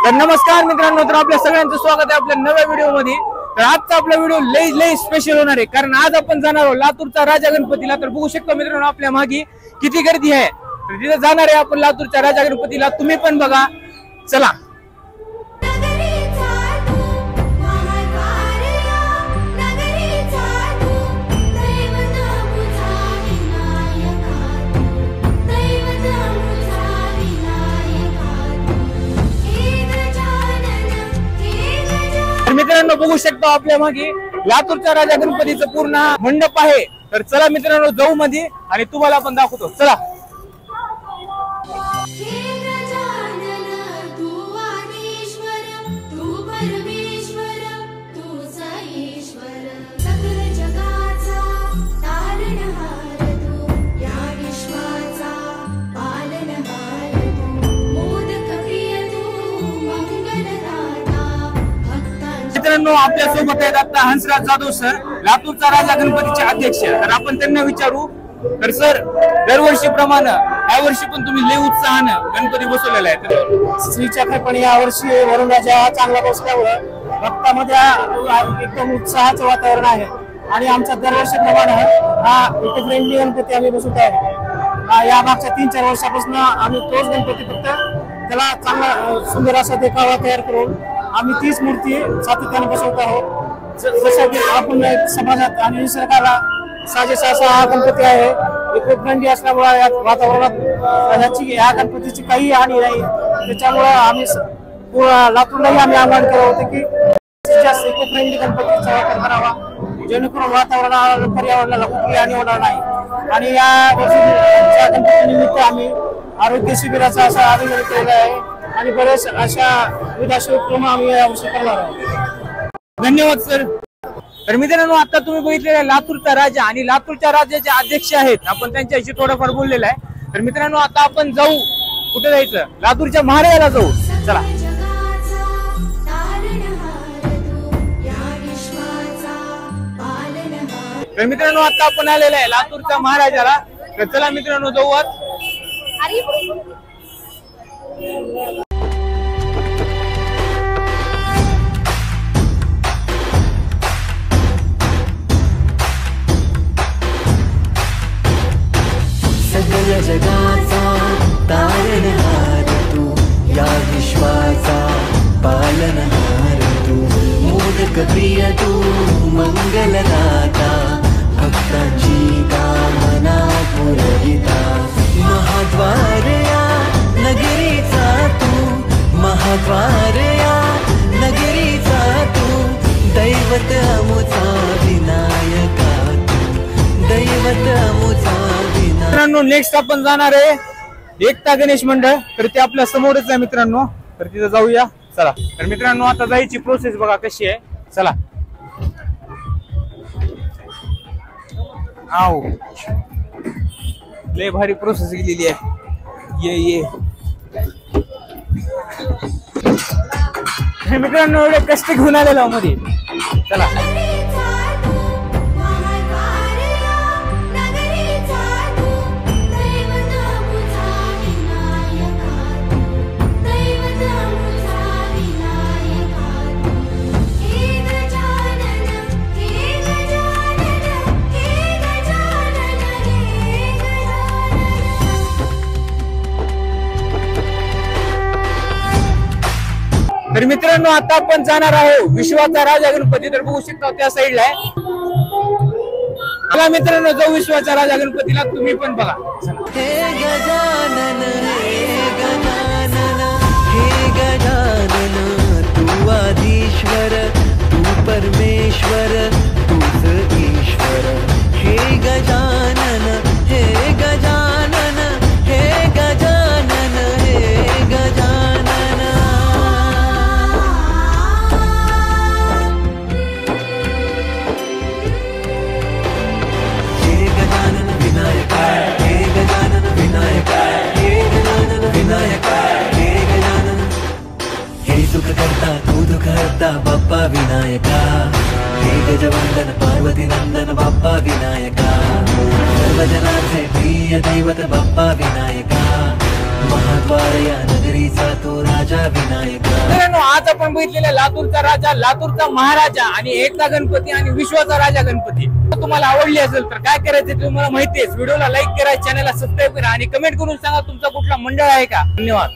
तर नमस्कार मित्रांनो, तर आपल्या सगळ्यांचं स्वागत आहे आपल्या नव्या व्हिडिओ मध्ये। तर आजचा आपला व्हिडिओ लई स्पेशल होणार आहे, कारण आज आपण जाणार आहोत लातूरचा राजा गणपतीला। तर बघू शकता मित्रांनो आपल्या मागे किती गर्दी आहे। तर तिथे जाणार आहे आपण लातूरच्या राजा गणपतीला, तुम्ही पण बघा, चला। मित्रांनो बघू शकता आपल्या मागे लातूरच्या राजा गणपतीचं पूर्ण मंडप आहे। तर चला मित्रांनो जाऊ मध्ये आणि तुम्हाला पण दाखवतो, चला। मित्रांनो आपल्या सोबत आहेत आता हंसराज जाधव सर, लातूरचा राजा गणपतीचे अध्यक्ष। तर आपण त्यांना विचारू, तर सर दरवर्षीप्रमाणे यावर्षी पण तुम्ही लय उत्साहानं गणपती बसवलेला आहे। श्रीच्या कृपेने यावर्षी वरुण राजा चांगला बसल्यामुळे भक्तांमध्ये एकदम उत्साहाचं वातावरण आहे आणि आमचा दरवर्षीप्रमाणे हा इको फ्रेंडली गणपती आम्ही बसवत आहोत। या मागच्या 3-4 वर्षापासून आम्ही तोच गणपती फक्त त्याला चांगला सुंदर असा देखावा तयार करून आम्ही तीच मूर्ती सातत्याने बसवत आहोत। जसं की आपण समाजात आणि निसर्गाला साजेसा असा हा गणपती आहे। इको फ्रेंडली असल्यामुळे या वातावरणात या गणपतीची काही हानी नाही, त्याच्यामुळे आम्ही लातूरलाही आम्ही आवाहन केलं होतं की जास्त इको फ्रेंडली गणपतीचा वापर करावा, जेणेकरून वातावरणाला पर्यावरणाला कुठली हानी होणार नाही। आणि या वर्षी गणपती निमित्त आम्ही आरोग्य शिबिराचा असा आयोजन केलेला आहे आणि बरेच अशा विविध उपक्रम आम्ही यावर्षी करणार आहोत। धन्यवाद सर। तर मित्रांनो आता तुम्ही बघितलेला लातूरचा राजा आणि लातूरच्या राजाचे अध्यक्ष आहेत, आपण त्यांच्याशी थोडंफार बोललेलं आहे। तर मित्रांनो आता आपण जाऊ, कुठे जायचं, लातूरच्या महाराजाला जाऊ, चला। तर मित्रांनो आता आपण आलेलं आहे लातूरच्या महाराजाला, तर चला मित्रांनो जाऊ आज। सगळ्या जगाचा तारणहार तू, या विश्वाचा पालनहार तू, मोदक प्रिय तू, मंगलदाता, भक्तांची कामना पुरविता, महाद्वार या नगरीचा तू, महाद्वार या नगरीचा तू, दैवत अमुचा विनायका तू, दैवत अमुचा विनायका। मित्रांनो नेक्स्ट आपण जाणार आहे एकता गणेश मंडळ, तर ते आपल्या समोरच आहे मित्रांनो, तर तिथे जाऊया, चला। तर मित्रांनो आता जायची प्रोसेस बघा कशी आहे, चला। आओ लय भारी प्रोसेस केलेली आहे, ये मित्रांनो एवढे कष्ट घेऊन आलेलो मध्ये, चला। तर मित्रांनो आता आपण जाणार आहोत विश्वाचा राजा गणपती, तर बघू शकता त्या साईडला आहे। चला मित्रांनो जाऊ विश्वाचा राजा गणपतीला, तुम्ही पण बघा, हे गजानन, हे गजानन, हे गजानन, तू आदिश्वर, तू परमेश्वर, तूच ईश्वर, हे गजानन, हे गजानन, हे गजानन, हे गजानन। बाप्पा विनायका, हे गजवंदन पार्वती नंदन बाप्पा विनायका, सर्वजनांचे प्रिय दैवत बाप्पा विनायका, महाद्वार या नगरीचा तो राजा विनायका. मित्रांनो, आज आपण बघितलेला लातूरचा राजा, लातूरचा महाराजा आणि एकता गणपती आणि विश्वाचा राजा गणपती. तुम्हाला आवडली असेल तर काय करायचं ते तुम्हाला माहिती आहे. व्हिडिओला लाईक करा, चॅनलला सबस्क्राईब करा आणि कमेंट करून सांगा तुमचा कुठला मंडळ आहे का. धन्यवाद.